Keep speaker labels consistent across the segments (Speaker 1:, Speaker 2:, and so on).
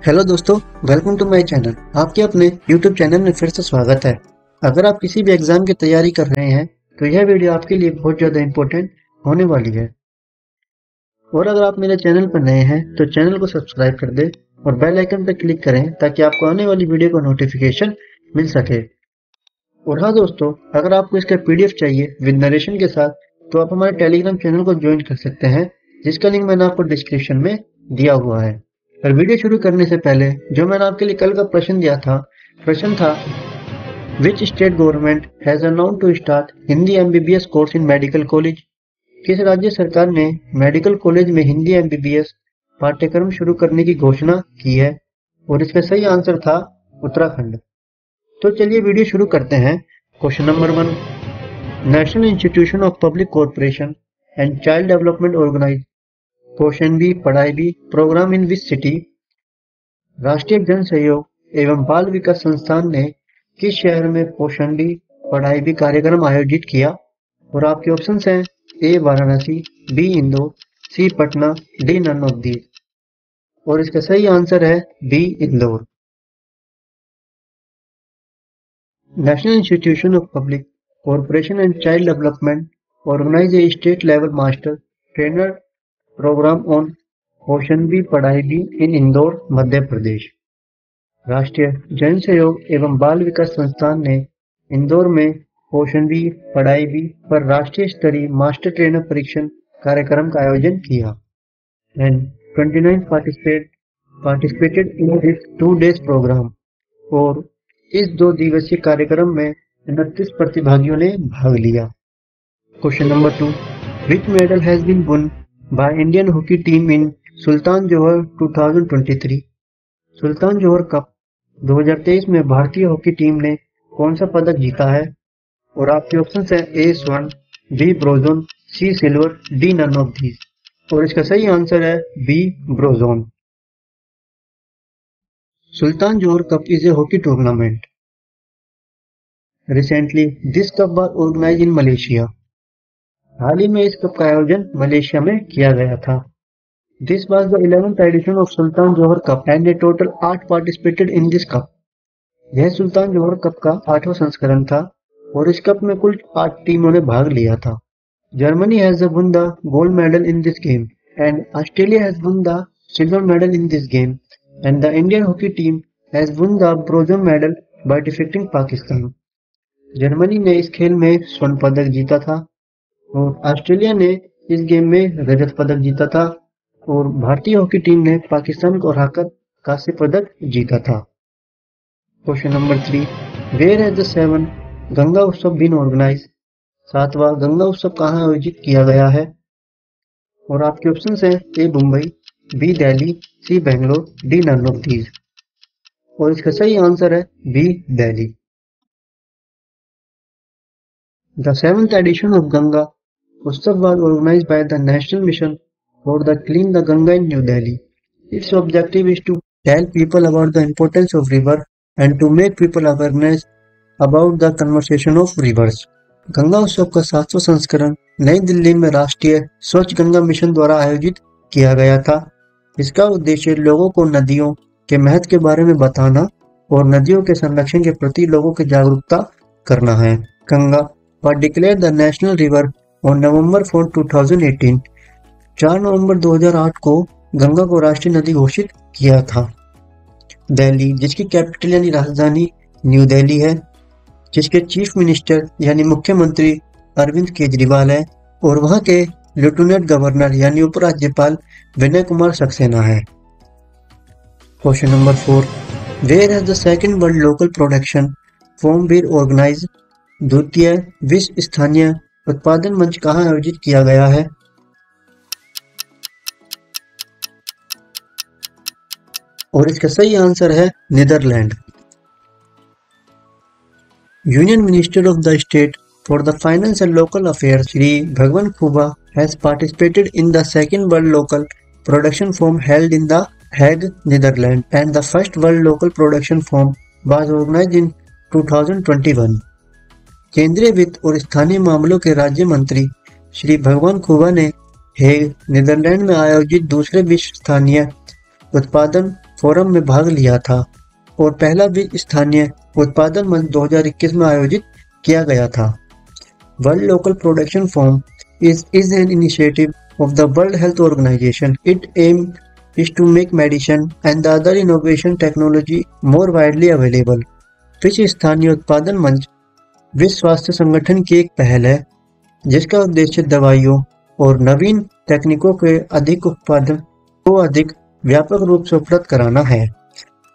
Speaker 1: Hello दोस्तों, welcome to my channel. आपके अपने YouTube चैनल में फिर से स्वागत है। अगर आप किसी भी एग्जाम की तैयारी कर रहे हैं तो यह वीडियो आपके लिए बहुत ज़्यादा इम्पोर्टेंट होने वाली है। और अगर आप मेरे चैनल पर नए हैं तो चैनल को सब्सक्राइब कर दें और बेल आइकन पर क्लिक करें ताकि आपको आने वाली वीडियो का नोटिफिकेशन मिल सके। और हाँ दोस्तों, अगर आपको इसका PDF चाहिए विद नरेशन के साथ तो आप हमारे टेलीग्राम चैनल को ज्वाइन कर सकते हैं, जिसका लिंक मैंने आपको डिस्क्रिप्शन में दिया हुआ है। और वीडियो शुरू करने से पहले जो मैंने आपके लिए कल का प्रश्न दिया था, प्रश्न था which state government has announced to start Hindi MBBS course in medical college. किस राज्य सरकार ने मेडिकल कॉलेज में हिंदी MBBS पाठ्यक्रम शुरू करने की घोषणा की है? और इसका सही आंसर था उत्तराखंड। तो चलिए वीडियो शुरू करते हैं। Question number 1, national institution of public corporation and child development organise पोषण भी पढ़ाई भी प्रोग्राम इन विच सिटी। राष्ट्रीय जन सहयोग एवं बाल विकास संस्थान ने किस शहर में पोषण भी पढ़ाई भी कार्यक्रम आयोजित किया? और आपके ऑप्शंस हैं A Varanasi, B Indore, C Patna, D none of these. और इसका सही आंसर है B Indore. National institution of public corporation and child development organize a state level master trainer program on Poshan भी पढ़ाई भी इन इंदौर, मध्य प्रदेश। राष्ट्रीय जन सहयोग एवं बाल विकास संस्थान ने इंदौर में पोषण भी पढ़ाई भी पर राष्ट्रीय स्तरीय मास्टर ट्रेनर परीक्षण कार्यक्रम का आयोजन किया। And 29 participated in this 2 days programme. और इस 2 दिवसीय कार्यक्रम में 29 प्रतिभागियों ने भाग लिया। Question number 2, which medal has been won by Indian hockey team in Sultan Johor 2023। Sultan Johor cup 2023 में भारतीय हॉकी टीम ने कौन सा पदक जीता है? और आपके ऑप्शन है A swarna, B bronze, C silver, D none of these. और इसका सही आंसर है B bronze. Sultan Johor cup is a hockey tournament. Recently this cup was organized in Malaysia. हाल ही में इस कप का आयोजन मलेशिया में किया गया था। This was the 11th edition of Sultan Johor cup and a total 8 participated in this cup. यह सुल्तान जोहर कप का 8वां संस्करण था और इस कप में कुल 8 टीमों ने भाग लिया था। Germany has won the gold medal in this game and Australia has won the silver medal in this game and the Indian hockey team has won the bronze medal by defeating Pakistan। Germany ने इस खेल में स्वर्ण पदक जीता था और Australia ने इस गेम में रजत पदक जीता था और भारतीय हॉकी टीम ने पाकिस्तान को हराकर कांस्य पदक जीता था। Question number 3, where has the 7 Ganga Utsav been organise. 7वां Ganga उत्सव कहाँ आयोजित किया गया है? और आपके ऑप्शंस हैं A Mumbai, B Delhi, C Bangalore, D none of these. और इसका सही आंसर है B Delhi. The 7th edition of Ganga Utsav was organized by the National Mission for the Clean the Ganga in New Delhi. Its objective is to tell people about the importance of river and to make people awareness about the conservation of rivers. Ganga उत्सव का 7वां संस्करण नई दिल्ली में राष्ट्रीय स्वच्छ Ganga mission द्वारा आयोजित किया गया था। इसका उद्देश्य लोगों को नदियों के महत्व के बारे में बताना और नदियों के संरक्षण के प्रति लोगों की जागरूकता करना है। Ganga was declared the national river on November 4, 2018। 4 नवंबर 2008 को गंगा को राष्ट्रीय नदी घोषित किया था। दिल्ली, जिसकी कैपिटल यानी राजधानी न्यू दिल्ली है, जिसके चीफ मिनिस्टर यानी मुख्यमंत्री अरविंद केजरीवाल है और वहां के लेफ्टिनेंट गवर्नर यानी उपराज्यपाल विनय कुमार सक्सेना है। Question number 4, where has the second world local production forum been organised. द्वितीय विश्व स्थानीय उत्पादन मंच कहाँ आयोजित किया गया है? और इसका सही आंसर है Netherland. Union minister of the state for the finance and local affairs Shri Bhagwant Khuba has participated in the second world local production forum held in the Hague, Netherland and the first world local production forum was organized in 2021। केंद्रीय वित्त और स्थानीय मामलों के राज्य मंत्री श्री भगवंत खुबा ने Hague, Netherlands में आयोजित दूसरे विश्व स्थानीय उत्पादन फोरम में भाग लिया था और पहला विश्व स्थानीय उत्पादन मंच 2021 में आयोजित किया गया था। World local production forum is an initiative of the World Health Organization. Its aim is to make medicine and the other innovation technology more widely available. विश्व स्थानीय उत्पादन मंच विश्व स्वास्थ्य संगठन की एक पहल है जिसका उद्देश्य दवाइयों और नवीन तकनीकों के अधिक उत्पादन को अधिक व्यापक रूप से उपलब्ध कराना है।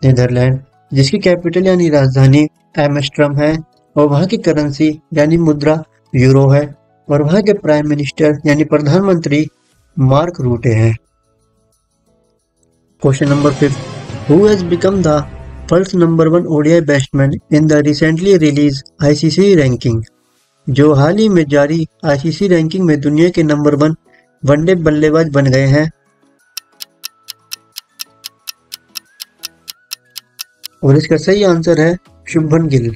Speaker 1: नीदरलैंड, जिसकी कैपिटल यानी राजधानी एम्स्टर्डम है और वहाँ की करेंसी यानी मुद्रा यूरो है और वहाँ के प्राइम मिनिस्टर यानी प्रधानमंत्री मार्क रूटे हैं। Question number 5, who has become the first number 1 ODI batsman in the recently release ICC ranking? जो हाल ही में जारी आईसीसी रैंकिंग में दुनिया के नंबर 1 वनडे बल्लेबाज बन गए हैं? और इसका सही आंसर है Shubman Gill.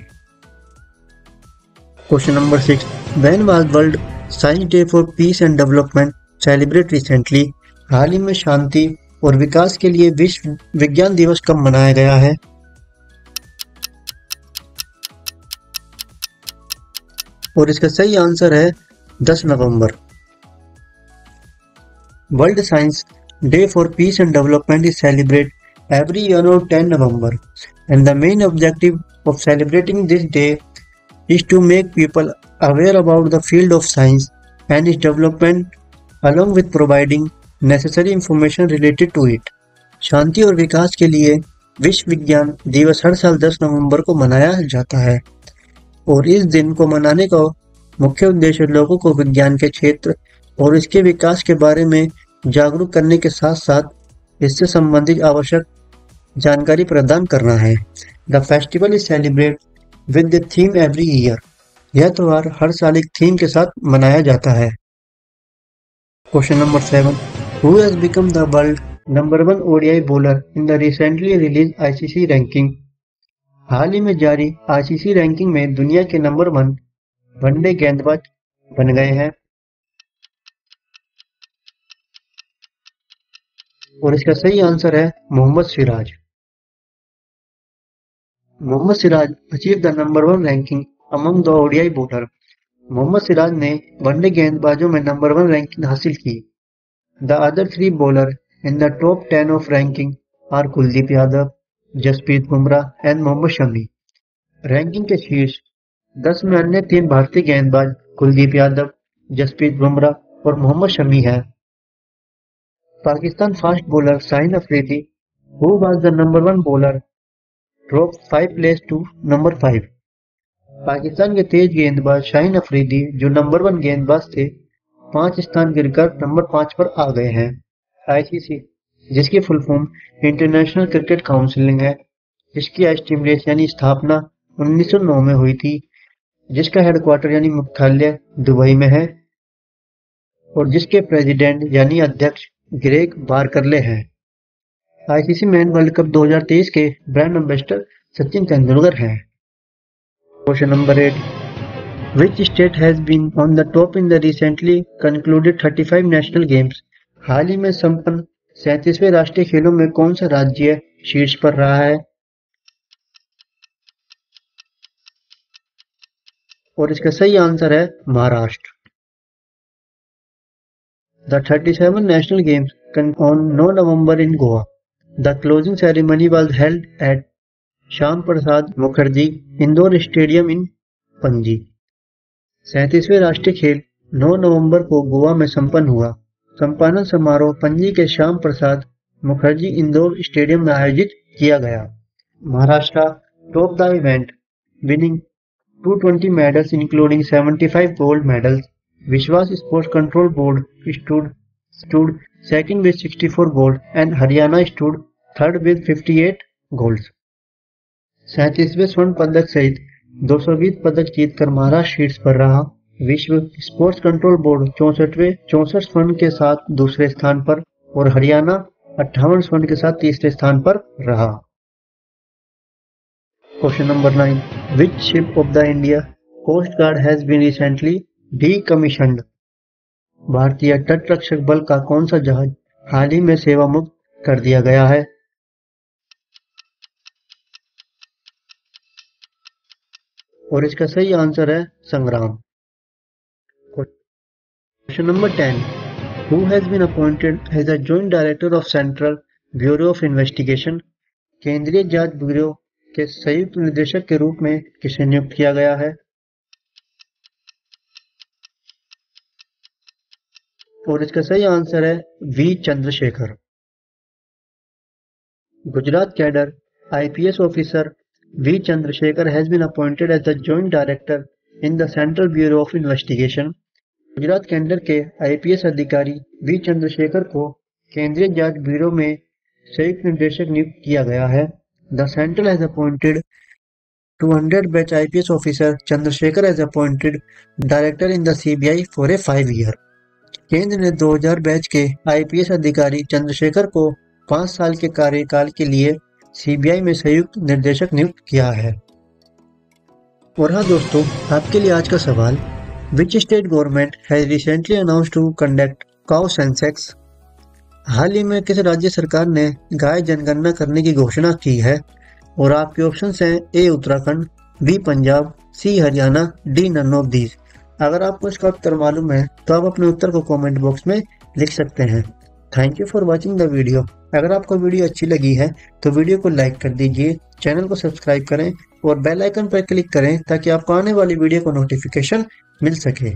Speaker 1: Question number 6, when was world science day for peace and development celebrate recently? हाल ही में शांति और विकास के लिए विश्व विज्ञान दिवस कब मनाया गया है? और इसका सही आंसर है 10 नवंबर। World science day for peace and development is celebrate every year on 10 November, and the main objective of celebrating this day is to make people aware about the field of science and its development, along with providing necessary information related to it. शांति और विकास के लिए विश्व विज्ञान दिवस हर साल 10 नवंबर को मनाया जाता है और इस दिन को मनाने का मुख्य उद्देश्य लोगों को विज्ञान के क्षेत्र और इसके विकास के बारे में जागरूक करने के साथ साथ इससे संबंधित आवश्यक जानकारी प्रदान करना है। The festival is celebrate with the theme every year. यह त्योहार हर साल एक थीम के साथ मनाया जाता है। Question number 7, who has become the world number 1 ODI bowler in the recently release ICC ranking? हाल ही में जारी आईसीसी रैंकिंग में दुनिया के नंबर 1 वनडे गेंदबाज बन गए हैं। और इसका सही आंसर है Mohammed Siraj. Mohammed Siraj achieve the number 1 ranking among the ODI bowler. Mohammed Siraj ने वनडे गेंदबाजों में नंबर 1 रैंकिंग हासिल की। The other 3 bowler in the top 10 of ranking are Kuldeep Yadav, Jasprit Bumrah and Mohammed Shami. Ranking के शीर्ष 10 में अन्य 3 भारतीय गेंदबाज कुलदीप यादव, जसप्रीत बुमराह और मोहम्मद शमी है। Pakistan fast bowler Shaheen Afridi, who was the number 1 bowler, drop 5 place to number 5। Pakistan के तेज गेंदबाज शाहीन अफरीदी जो नंबर 1 गेंदबाज थे 5 स्थान गिरकर नंबर 5 पर आ गए हैं। आईसीसी, जिसकी full form international cricket council है, जिसकी एस्टिमेट यानी स्थापना 1909 में हुई थी, जिसका हेडक्वार्टर यानी मुख्यालय दुबई में है और जिसके प्रेसिडेंट यानी अध्यक्ष ग्रेग बारकरले हैं। आईसीसी मेन वर्ल्ड कप 2023 के ब्रांड एम्बेसडर सचिन तेंदुलकर हैं। Question number 8, which state has been on the top in the recently concluded 35 national games? हाल ही में संपन्न 37वें राष्ट्रीय खेलों में कौन सा राज्य शीर्ष पर रहा है? और इसका सही आंसर है Maharashtra. The 37 national games on 9 November in Goa. The closing ceremony was held at Shyam Prasad Mukherjee Indoor Stadium in Panaji. 37वें राष्ट्रीय खेल 9 नवंबर को गोवा में संपन्न हुआ। संपन्न समारोह पणजी के श्याम प्रसाद मुखर्जी इंडोर स्टेडियम में आयोजित किया गया। Maharashtra top the event winning 220 medals including 75 gold medals. Vishwas Sports Control Board stood second with 64 gold and Haryana stood third with 58 golds. 37वें स्वर्ण पदक सहित 220 पदक जीतकर महाराष्ट्र शीर्ष पर रहा। विश्व स्पोर्ट्स कंट्रोल बोर्ड 64 स्वर्ण के साथ दूसरे स्थान पर और हरियाणा 58 स्वर्ण के साथ तीसरे स्थान पर रहा। Question number 9, which ship of the India coast guard has been recently decommissioned? भारतीय तट रक्षक बल का कौन सा जहाज हाल ही में सेवा मुक्त कर दिया गया है? और इसका सही आंसर है Sangram. Question number 10, who has been appointed as a joint director of central bureau of investigation? केंद्रीय जांच ब्यूरो के संयुक्त निदेशक के रूप में किसे नियुक्त किया गया है? और इसका सही आंसर है V Chandrashekhar. Gujarat cadre IPS officer V Chandrashekhar has been appointed as the joint director in the central bureau of investigation. Gujarat cadre के IPS अधिकारी वी चंद्रशेखर को केंद्रीय जांच ब्यूरो में संयुक्त निदेशक नियुक्त किया गया है। The central has appointed 200 batch IPS officer Chandrashekhar has appointed director in the CBI for a 5 year. केंद्र ने 2000 बैच के IPS अधिकारी चंद्रशेखर को 5 साल के कार्यकाल के लिए CBI में संयुक्त निर्देशक नियुक्त किया है। और हाँ दोस्तों, आपके लिए आज का सवाल, which state government has recently announced to conduct cow census? हाल ही में किस राज्य सरकार ने गाय जनगणना करने की घोषणा की है? और आपके ऑप्शन हैं A Uttarakhand, B Punjab, C Haryana, D none of these. अगर आपको इसका उत्तर मालूम है तो आप अपने उत्तर को कमेंट बॉक्स में लिख सकते हैं। Thank you for watching the video. अगर आपको वीडियो अच्छी लगी है तो वीडियो को लाइक कर दीजिए, चैनल को सब्सक्राइब करें और बेल आइकन पर क्लिक करें ताकि आपको आने वाली वीडियो को नोटिफिकेशन मिल सके।